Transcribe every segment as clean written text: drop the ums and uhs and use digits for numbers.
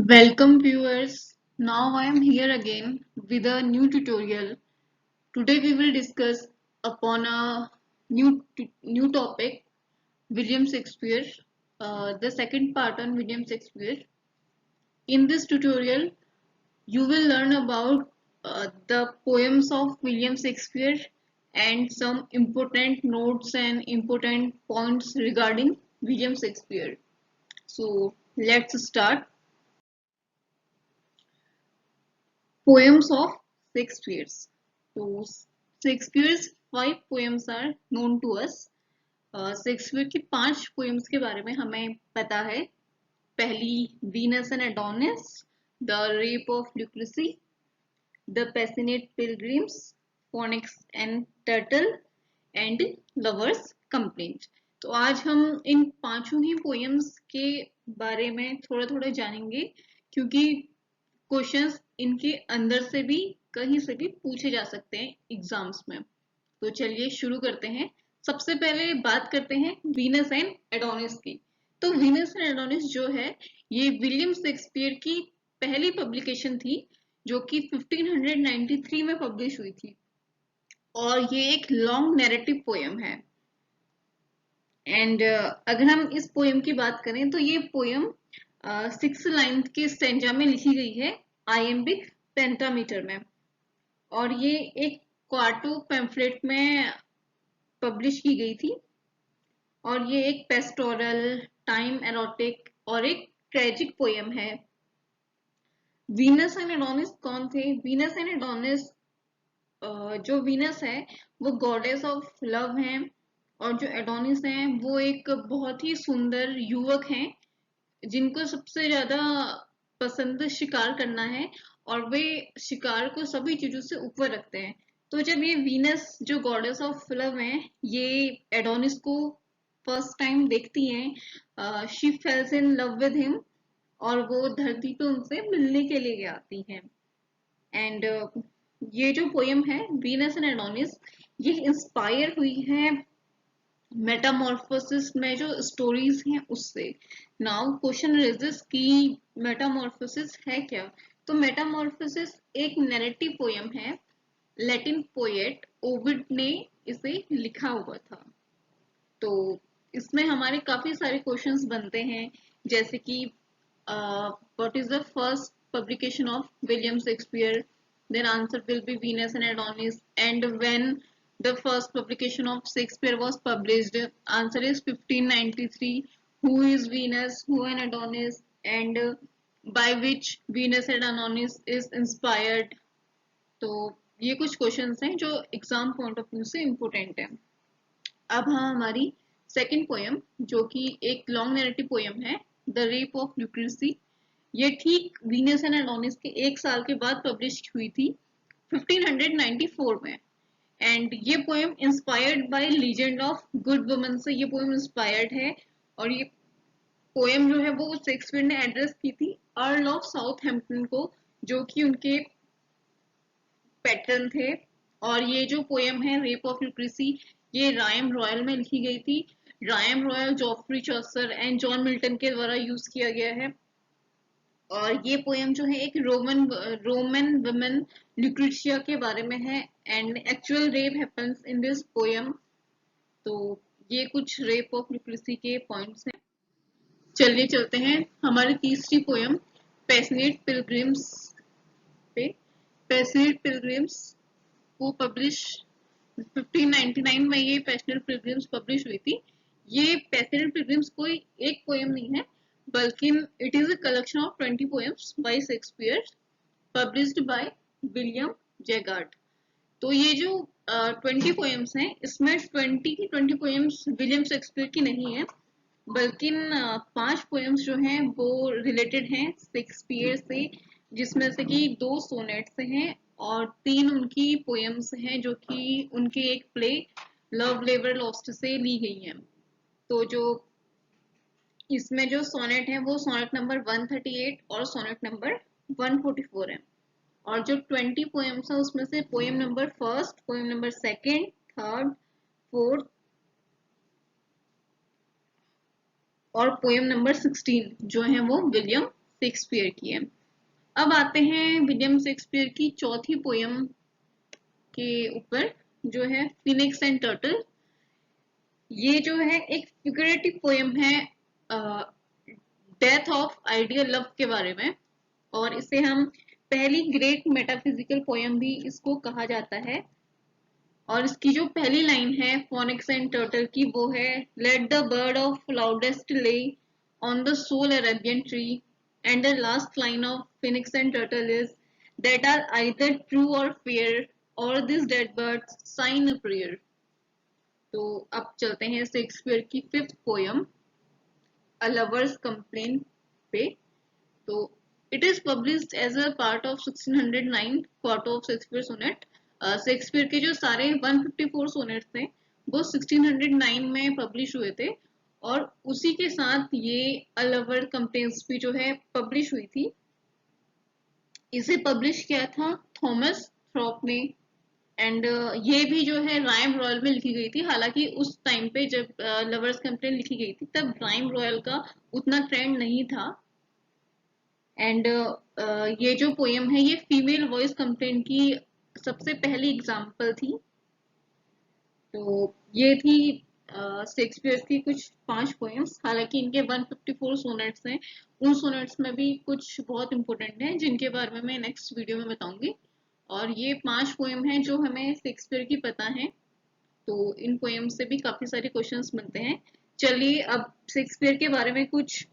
Welcome viewers. Now I am here again with a new tutorial. Today we will discuss upon a new topic, William Shakespeare, the second part on William Shakespeare. In this tutorial, you will learn about the poems of William Shakespeare and some important notes and important points regarding William Shakespeare. So let's start. Poems of Shakespeare. So Shakespeare's 5 poems are known to us. Shakespeare की 5 poems के बारे में हमें पता है. पहली Venus and Adonis, the rape of Lucrece, the passionate pilgrims, phoenix and turtle and lover's complaint. तो आज हम इन 5 ही पोएम्स के बारे में थोड़ा थोड़ा जानेंगे क्योंकि क्वेश्चंस इनके अंदर से भी कहीं से भी पूछे जा सकते हैं एग्जाम्स में. तो चलिए शुरू करते हैं. सबसे पहले बात करते हैं वीनस एंड एडोनिस की. तो वीनस एंड एडोनिस जो है ये विलियम शेक्सपियर की पहली पब्लिकेशन थी जो कि 1593 में पब्लिश हुई थी और ये एक लॉन्ग नैरेटिव पोएम है. एंड अगर हम इस पोएम की बात करें तो ये पोएम 6 लाइन के स्टेंजा में लिखी गई है आयम्बिक पेंटामीटर में और ये एक क्वार्टो पैम्फलेट में पब्लिश की गई थी और ये एक पेस्टोरल, टाइम एरोटिक और एक ट्रेजिक पोएम है. वीनस एंड एडोनिस कौन थे? वीनस एंड एडोनिस, जो वीनस है वो गॉडेस ऑफ लव हैं और जो एडोनिस हैं वो एक बहुत ही सुंदर युवक हैं जिनको सबसे ज्यादा पसंद शिकार करना है और वे शिकार को सभी चीजों से ऊपर रखते हैं. तो जब ये वीनस जो गॉडेस ऑफ लव है ये एडोनिस को फर्स्ट टाइम देखती हैं, she fails in love with him और वो धरती पे उनसे मिलने के लिए आती हैं. एंड ये जो पोएम है वीनस एंड एडोनिस ये इंस्पायर हुई है मेटामॉर्फोसिस में जो स्टोरीज हैं उससे. नाउ क्वेश्चन रेजेस कि मेटामॉर्फोसिस है क्या? तो मेटामॉर्फोसिस एक नैरेटिव पोएम है. लैटिन पोएट ओविड ने इसे लिखा हुआ था. तो इसमें हमारे काफी सारे क्वेश्चंस बनते हैं जैसे कि what is the first publication of William Shakespeare, then answer will be Venus and Adonis, and when the first publication of Shakespeare was published, answer is 1593. Who is Venus, who and Adonis, and by which Venus and Adonis is inspired. तो ये कुछ questions हैं जो exam point of view से important है. अब हाँ हमारी सेकंड पोएम जो कि एक लॉन्ग नैरेटिव पोएम है, द रेप ऑफ ल्यूक्रेसी. ये ठीक वीनस एंड एडोनिस के 1 साल के बाद पब्लिश हुई थी 1594 में. एंड ये poem inspired by legend of good woman से ये पोएम इंस्पायर्ड है और ये पोएम जो है वो शेक्सपियर ने एड्रेस की थी अर्ल ऑफ साउथहैम्पटन को जो कि उनके पैटर्न थे. और ये जो पोएम है रेप ऑफ ल्यूक्रेसी ये रायम रॉयल में लिखी गई थी. Rhyme royal Geoffrey Chaucer and John Milton के द्वारा यूज किया गया है और ये पोएम जो है एक रोमन वुमेन ल्यूक्रेशिया के बारे में है and actual rape happens in this poem. तो ये कुछ रेप ऑफ ल्यूक्रेसी के पॉइंट्स हैं. चलिए चलते हैं हमारी तीसरी पोएम पैशनेट पिलग्रिम्स पे. पैशनेट पिलग्रिम्स को पब्लिश 1599 में ये पैशनेट पिलग्रिम्स पब्लिश हुई थी. ये पैशनेट पिलग्रिम्स कोई एक पोएम नहीं है बल्कि it is a collection of 20 poems by Shakespeare published by William Jaggard. तो ये जो 20 पोएम्स हैं इसमें 20 की 20 पोएम्स विलियम शेक्सपियर की नहीं है बल्कि 5 पोएम्स जो हैं वो रिलेटेड हैं शेक्सपियर से जिसमें से कि 2 सोनेट से हैं और 3 उनकी पोएम्स हैं जो कि उनके एक प्ले लव लेवर लॉस्ट से ली गई हैं. तो जो इसमें जो सोनेट है वो सोनेट नंबर 138 और सोनेट नंबर 144 है और जो 20 पोएम्स है उसमें से poem number first, poem number second, third, fourth और पोएम नंबर 16 जो है वो विलियम शेक्सपियर की है। अब आते हैं विलियम शेक्सपियर की चौथी पोयम के ऊपर, जो है फिनिक्स एंड टर्टल। ये जो है एक फिगरेटिव पोयम है डेथ ऑफ आइडियल लव के बारे में, और इसे हम पहली ग्रेट मेटाफिजिकल पोयम भी इसको कहा जाता है। और इसकी जो पहली लाइन है फोनिक्स एंड टर्टल की, वो है let the bird of loudest lay on the sole Arabian tree, and the last line of phoenix and turtle is that are either true or fair or this dead bird sigh a prayer. तो अब चलते हैं Shakespeare की fifth poem a lover's complaint पे। तो it is published as a part of 1609 quarto of Shakespeare sonnet. Shakespeare के जो सारे 154 सोनेट्स थे वो 1609 में पब्लिश हुए थे, और उसी के साथ ये अ लवर कंप्लेन्स भी जो है पब्लिश हुई थी। इसे पब्लिश किया था थॉमस थ्रॉप ने, एंड ये भी जो है राइम रॉयल में लिखी गई थी। हालांकि उस टाइम पे जब लवर्स कंप्लेन लिखी गई थी तब राइम रॉयल का उतना ट्रेंड नहीं था। एंड ये जो पोयम है ये फीमेल वॉइस कंप्लेंट की सबसे पहली एग्जाम्पल थी। तो ये थी शेक्सपियर की कुछ 5 पोएम्स। हालांकि इनके 154 सोनेट्स हैं, उन सोनेट्स में भी कुछ बहुत इंपॉर्टेंट हैं जिनके बारे में मैं नेक्स्ट वीडियो में बताऊंगी। और ये 5 पोएम हैं जो हमें शेक्सपियर की पता है, तो इन पोएम से भी काफी सारे क्वेश्चंस बनते हैं। चलिए अब शेक्सपियर के बारे में कुछ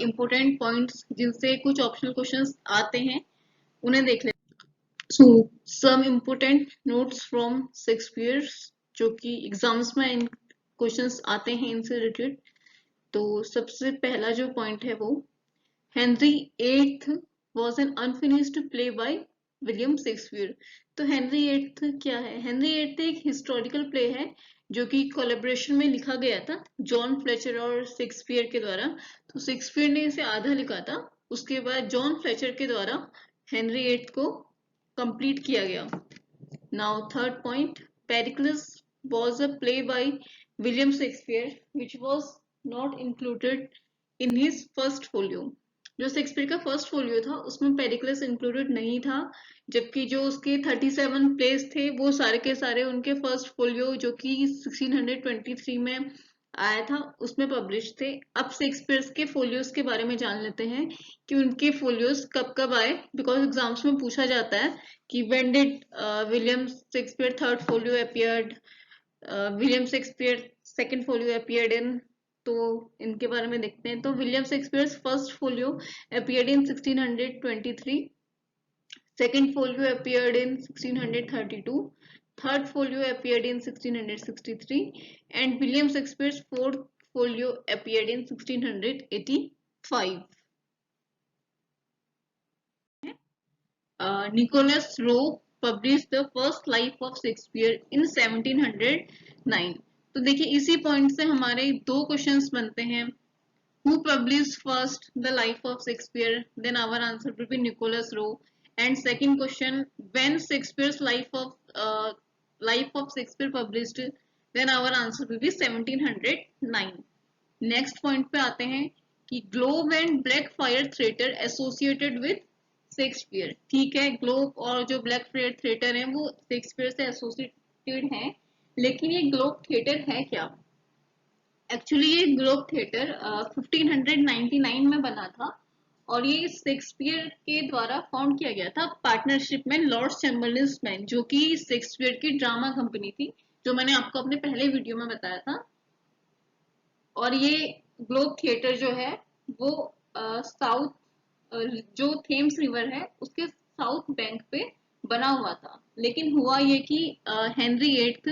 इम्पोर्टेंट पॉइंट्स जिनसे कुछ ऑप्शनल क्वेश्चंस आते हैं उन्हें देख लेते हैं। So some important notes from Shakespeare जो कि एग्जाम्स में इन क्वेश्चंस आते हैं इनसे रिलेटेड। तो सबसे पहला जो पॉइंट है वो Henry eighth was an unfinished play by William Shakespeare. तो हेनरी एट्थ क्या है? हेनरी एट्थ एक हिस्टोरिकल प्ले है जो कि कोलैबोरेशन में लिखा गया था जॉन फ्लेचर और शेक्सपियर के द्वारा। तो शेक्सपियर ने इसे आधा लिखा था, उसके बाद जॉन फ्लेचर के द्वारा हेनरी एट्थ को कंप्लीट किया गया। Now third point, Pericles was a play by William Shakespeare which was not included in his first folio। जो शेक्सपियर का फर्स्ट फोलियो था उसमें पेरिक्लस इंक्लूडेड नहीं था, जबकि जो उसके 37 प्लेस थे वो सारे के सारे उनके फर्स्ट फोलियो जो कि 1623 में आया था उसमें पब्लिश थे। अब शेक्सपियर के फोलियोज के बारे में जान लेते हैं कि उनके फोलियोज कब कब आए, बिकॉज एग्जाम्स में पूछा जाता है कि when did William Shakespeare third folio appeared, William Shakespeare second folio appeared in. तो इनके बारे में देखते हैं। तो William Shakespeare first folio appeared in 1623, second folio appeared in 1632, third folio appeared in 1663, and William Shakespeare fourth folio appeared in 1685। Nicholas Rowe published the first life of Shakespeare in 1709। तो देखिए इसी पॉइंट से हमारे दो questions बनते हैं। Who published first the life of Shakespeare? Then our answer will be Nicholas Rowe. And second question, when Shakespeare's life of Shakespeare published? Then our answer will be 1709। Next point पे आते हैं कि globe and black fire theatre associated with Shakespeare. ठीक है, globe और जो black fire theatre है वो शेक्सपियर से एसोसिएटेड हैं, लेकिन ये ग्लोब थिएटर है क्या? एक्चुअली ये ग्लोब थिएटर 1599 में बना था, और ये शेक्सपियर के द्वारा फाउंड किया गया था पार्टनरशिप में लॉर्ड चैम्बरलिन, जो कि शेक्सपियर की ड्रामा कंपनी थी, जो मैंने आपको अपने पहले वीडियो में बताया था। और ये ग्लोब थिएटर जो है वो साउथ जो थेम्स रिवर है उसके साउथ बैंक पे बना हुआ था। लेकिन हुआ ये कि हेनरी एट्थ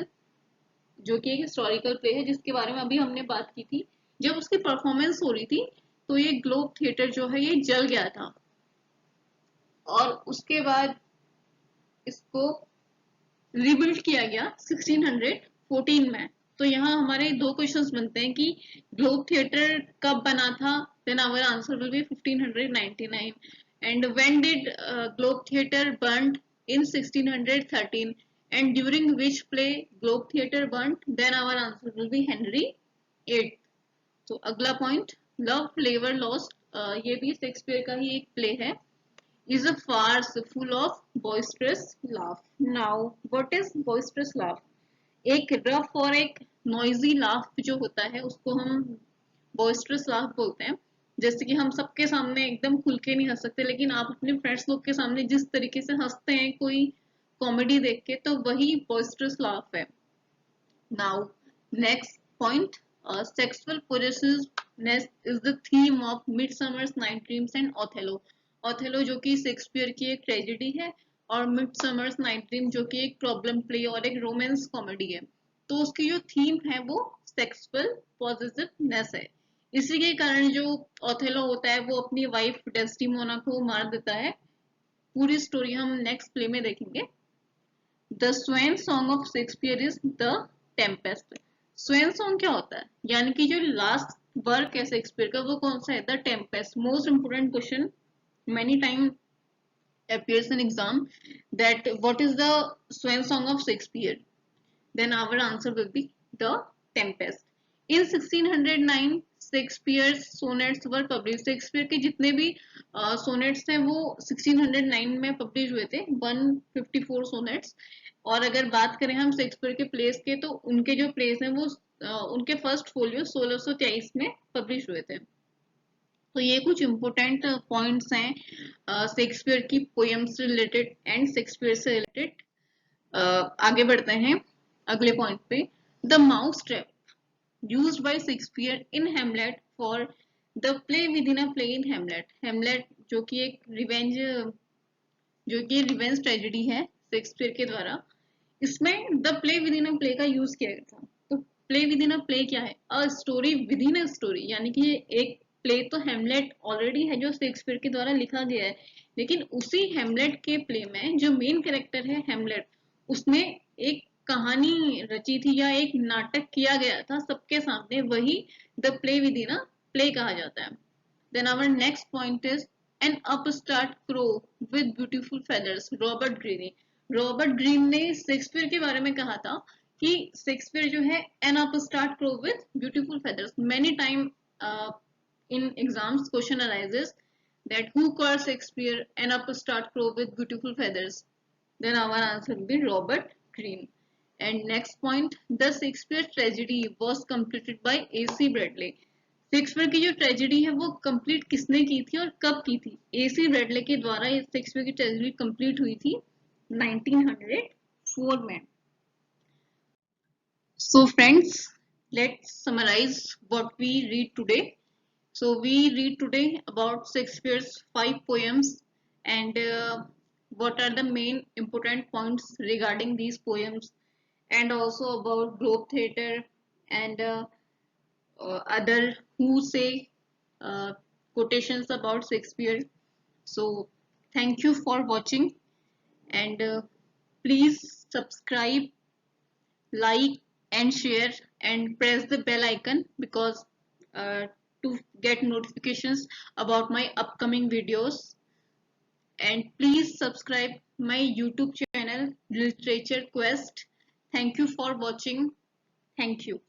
जो कि एक हिस्टोरिकल प्ले है जिसके बारे में अभी हमने बात की थी, जब उसकी परफॉर्मेंस हो रही थी तो ये ग्लोब थिएटर जो है ये जल गया था, और उसके बाद इसको रिबिल्ड किया गया 1614 में। तो यहाँ हमारे दो क्वेश्चंस बनते हैं कि ग्लोब थिएटर कब बना था। Then our answer will be 1599। And when did Globe theatre burn? In 1613। And during which play Globe theatre burn? Then our answer will be Henry eight. तो अगला पॉइंट, लव लेवर lost ये भी Shakespeare का ही एक play है। is a farce full of boisterous laugh. Now, what is boisterous laugh? एक rough और एक नॉइजी लाफ जो होता है उसको हम boisterous laugh बोलते हैं। जैसे कि हम सबके सामने एकदम खुल के नहीं हंस सकते, लेकिन आप अपने फ्रेंड्स लोग के सामने जिस तरीके से हंसते हैं कोई कॉमेडी देख के, तो वही boisterous laugh है। Now, next point, sexual possessiveness is the theme of Midsummer's Night Dreams and Othello. Othello जो कि शेक्सपियर की एक ट्रेजेडी है, और मिडसमर्स नाइट ड्रीम जो कि एक प्रॉब्लम प्ले और एक रोमांस कॉमेडी है। तो उसकी जो थीम है वो सेक्सुअल पॉजिटिवनेस है। इसी के कारण जो ओथेलो होता है वो अपनी वाइफ डेस्टिमोना को मार देता है। पूरी स्टोरी हम नेक्स्ट प्ले में देखेंगे। The Sven song of Shakespeare is the Tempest. Sven song क्या होता है, यानी कि जो लास्ट वर्क है शेक्सपियर का वो कौन सा है? The Tempest. Most important question many time appears in exam, that what is the swan song of Shakespeare? Then our answer will be the Tempest. In 1609 Shakespeare's sonnets were published. Shakespeare के जितने भी sonnets हैं वो 1609 में publish हुए थे, 154 sonnets। और अगर बात करें हम शेक्सपियर के प्लेस के, तो उनके जो प्लेस हैं वो उनके फर्स्ट फोलियो 1623 में पब्लिश हुए थे। तो ये कुछ इंपोर्टेंट पॉइंट्स हैं शेक्सपियर की पोएम्स से रिलेटेड एंड शेक्सपियर से रिलेटेड। आगे बढ़ते हैं अगले पॉइंट पे। The mouse trap used by Shakespeare in Hamlet for the play within a play in Hamlet. Hamlet जो कि एक रिवेंज ट्रेजेडी है शेक्सपियर के द्वारा, इसमें the play within a play का यूज किया गया था। तो play within a play क्या है? A story with in a story, यानी कि एक प्ले तो हेमलेट ऑलरेडी है जो शेक्सपियर के द्वारा लिखा गया है, लेकिन उसी हेमलेट के प्ले में जो मेन कैरेक्टर है हेमलेट, उसने एक कहानी रची थी या एक नाटक किया गया था सबके सामने, वही the play within a play कहा जाता है। Then our next point is an upstart crow with beautiful feathers. Robert Greene. Robert Greene ने शेक्सपियर के बारे में कहा था कि शेक्सपियर जो है an upstart crow with beautiful feathers. Many time in exams question arises that who called Shakespeare an upstart crow with beautiful feathers? Then our answer will be Robert Greene. And next point, the Shakespeare tragedy was completed by A.C. Bradley. Shakespeare की जो tragedy है वो complete किसने की थी और कब की थी? A.C. ब्रैडले के द्वारा ये शेक्सपियर की ट्रेजेडी कंप्लीट हुई थी 1904 में। So friends, let's summarize what we read today. So we read today about Shakespeare's 5 poems and what are the main important points regarding these poems, and also about Globe Theatre and other who say quotations about Shakespeare. So thank you for watching, and please subscribe, like and share and press the bell icon, because to get notifications about my upcoming videos. And please subscribe my YouTube channel Literature Quest. Thank you for watching. Thank you.